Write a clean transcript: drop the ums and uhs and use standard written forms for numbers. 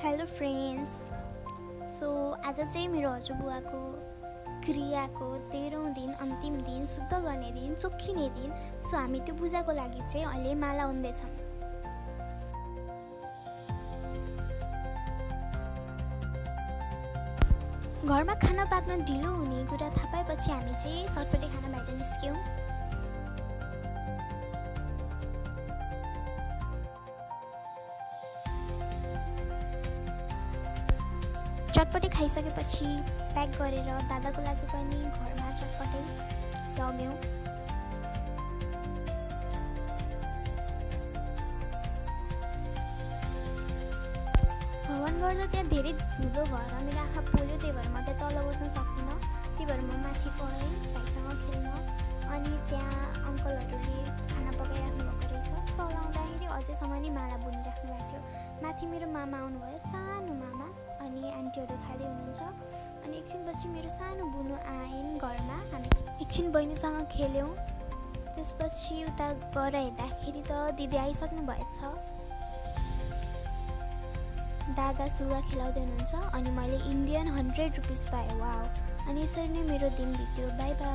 Hello friends. So आज चाहिँ मेरो हजुरबुवाको क्रियाको 13औं दिन अन्तिम दिन, शुद्ध गर्ने दिन, चोखिने दिन। सो हामी त्यो पूजाको लागि चाहिँ अहिले माला उन्दैछौँ। घरमा खाना पाक्न ढिलो हुने कुरा थाहा पाएपछि हामी चाहिँ चटपटे खाना बाहिर निस्क्यौँ। चटपटे खाइसकेपछि प्याक गरेर दादाको लागि पनि घरमा चटपटे लग्यौँ। भवन गर्दा त्यहाँ धेरै धुलो भएर मेरो आँखा पोल्यो, त्यही भएर म त्यहाँ तल बस्न सक्दिनँ। त्यही भएर म माथि गएँ भाइसँग खेल्न। अनि त्यहाँ अङ्कलहरूले खाना पकाइराख्नु भएको रहेछ। तल आउँदाखेरि अझैसम्म नि माला बुनिराख्नु भएको थियो। माथि मेरो मामा आउनुभयो, सानो मामा, अनि आन्टीहरू खाँदै हुनुहुन्छ। अनि एकछिनपछि मेरो सानो बुनु आइन् घरमा। हामी एकछिन बहिनीसँग खेल्यौँ। त्यसपछि उता गएर हेर्दाखेरि त दिदी आइसक्नु भएछ। दादा सुगा खेलाउँदै हुनुहुन्छ। अनि मैले इन्डियन 100 रुपिस पाएँ। वाउ। अनि यसरी नै मेरो दिन बित्यो। By by.